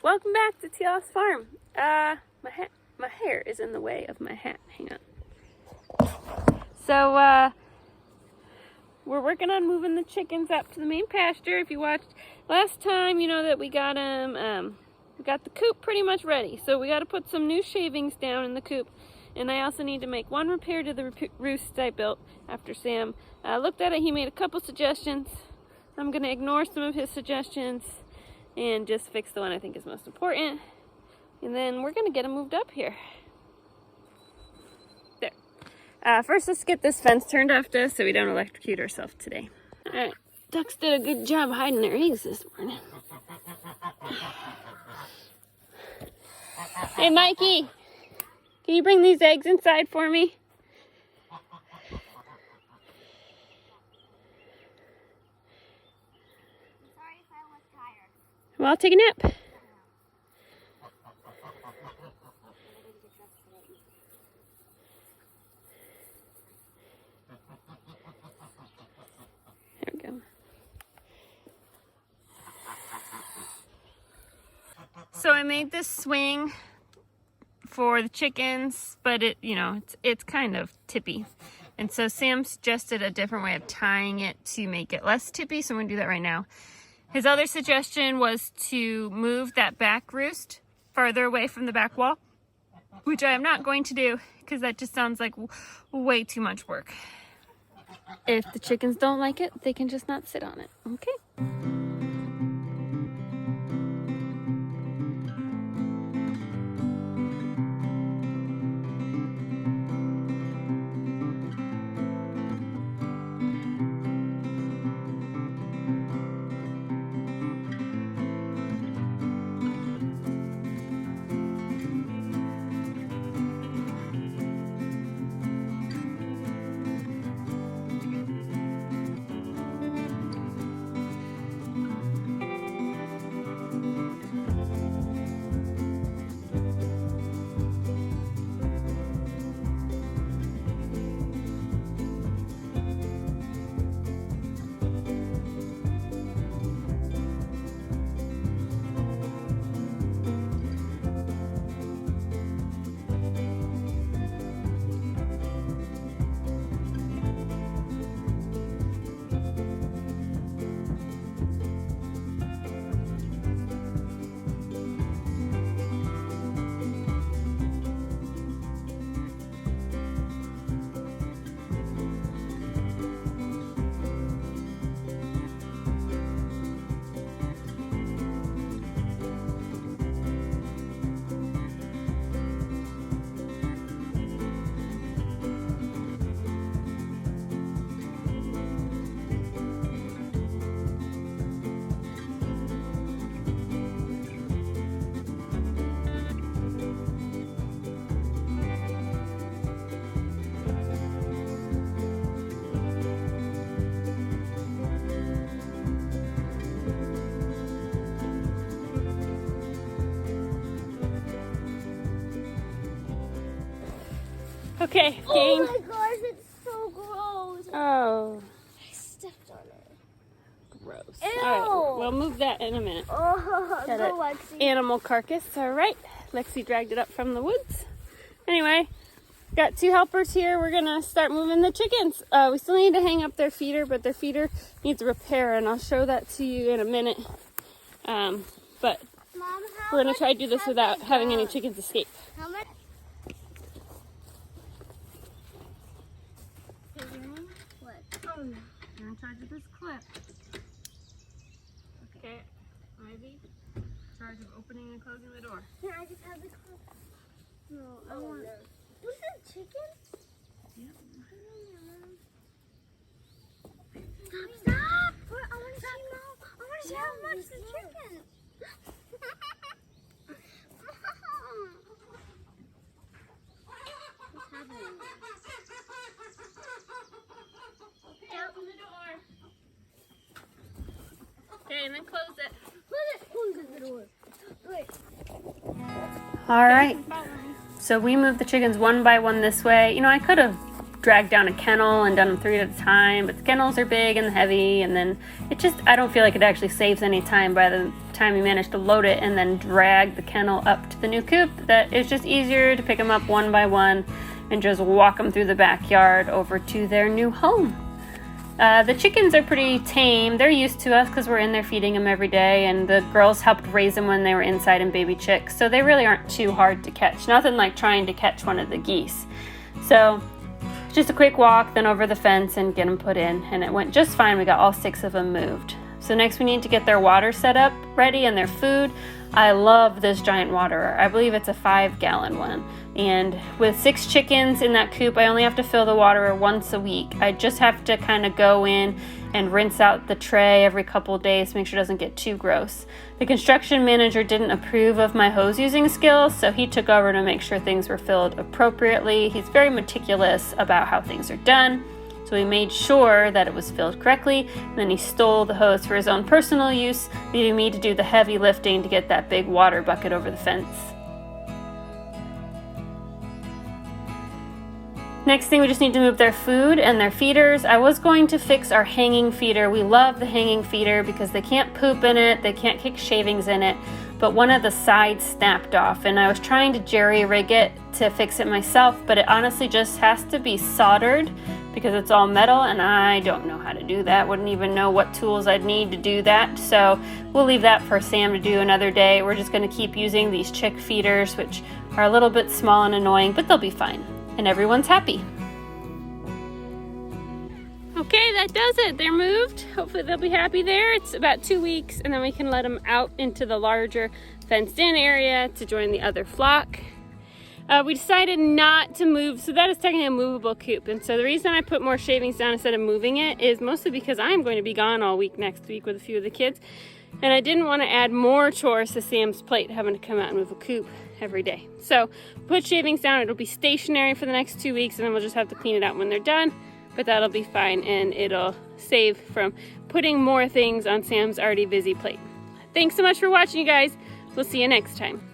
Welcome back to Teal House Farm. My hair is in the way of my hat. Hang on. So, we're working on moving the chickens up to the main pasture. If you watched last time, you know that we got them, we got the coop pretty much ready. So we got to put some new shavings down in the coop. And I also need to make one repair to the roost I built after Sam looked at it. He made a couple suggestions. I'm going to ignore some of his suggestions and just fix the one I think is most important. And then we're going to get him moved up here. There. First, let's get this fence turned off so we don't electrocute ourselves today. Alright, ducks did a good job hiding their eggs this morning. Hey, Mikey, can you bring these eggs inside for me? Well, I'll take a nap. There we go. So I made this swing for the chickens, but it's kind of tippy. And so Sam suggested a different way of tying it to make it less tippy, so I'm going to do that right now. His other suggestion was to move that back roost farther away from the back wall, which I am not going to do because that just sounds like way too much work. If the chickens don't like it, they can just not sit on it, okay? Okay, gang. Oh my gosh, it's so gross. Oh. I stepped on it. Gross. Ew. Alright, we'll move that in a minute. Oh, Got go an Lexi. animal carcass. Alright, Lexi dragged it up from the woods. Anyway, got two helpers here. We're going to start moving the chickens. We still need to hang up their feeder, but their feeder needs repair, and I'll show that to you in a minute. But Mom, we're going to try to do this without having any chickens escape. How much? What? Oh, you're in charge of this clip. Okay, Ivy, in charge of opening and closing the door. Can I just have the clip? No, I want it. Was it chicken? Yep. Stop! I want to see Mom. I want to see how much the chicken. What's happening? Okay, open the door. Okay, and then close it. Close the door. Wait. All right. So we moved the chickens one by one this way. You know, I could have dragged down a kennel and done them 3 at a time, but the kennels are big and heavy, and then it just, I don't feel like it actually saves any time rather than time we managed to load it and then drag the kennel up to the new coop, that it's just easier to pick them up one by one and just walk them through the backyard over to their new home. The chickens are pretty tame. They're used to us because we're in there feeding them every day, and the girls helped raise them when they were inside in baby chicks, so they really aren't too hard to catch. Nothing like trying to catch one of the geese. So just a quick walk, then over the fence and get them put in, and it went just fine. We got all 6 of them moved. So next we need to get their water set up ready and their food. I love this giant waterer. I believe it's a 5-gallon one. And with 6 chickens in that coop, I only have to fill the waterer once a week. I just have to kind of go in and rinse out the tray every couple of days to make sure it doesn't get too gross. The construction manager didn't approve of my hose using skills, so he took over to make sure things were filled appropriately. He's very meticulous about how things are done. So he made sure that it was filled correctly, and then he stole the hose for his own personal use, leaving me to do the heavy lifting to get that big water bucket over the fence. Next thing, we just need to move their food and their feeders. I was going to fix our hanging feeder. We love the hanging feeder because they can't poop in it, they can't kick shavings in it, but one of the sides snapped off, and I was trying to jerry rig it to fix it myself, but it honestly just has to be soldered because it's all metal, and I don't know how to do that. Wouldn't even know what tools I'd need to do that, so we'll leave that for Sam to do another day. We're just going to keep using these chick feeders, which are a little bit small and annoying, but they'll be fine, and everyone's happy. Okay, that does it. They're moved. Hopefully they'll be happy there. It's about 2 weeks, and then we can let them out into the larger fenced-in area to join the other flock. We decided not to move, so that is technically a movable coop, and so the reason I put more shavings down instead of moving it is mostly because I'm going to be gone all week next week with a few of the kids, and I didn't want to add more chores to Sam's plate having to come out and move a coop every day. So put shavings down. It'll be stationary for the next 2 weeks, and then we'll just have to clean it out when they're done, but that'll be fine, and it'll save from putting more things on Sam's already busy plate. Thanks so much for watching, you guys. We'll see you next time.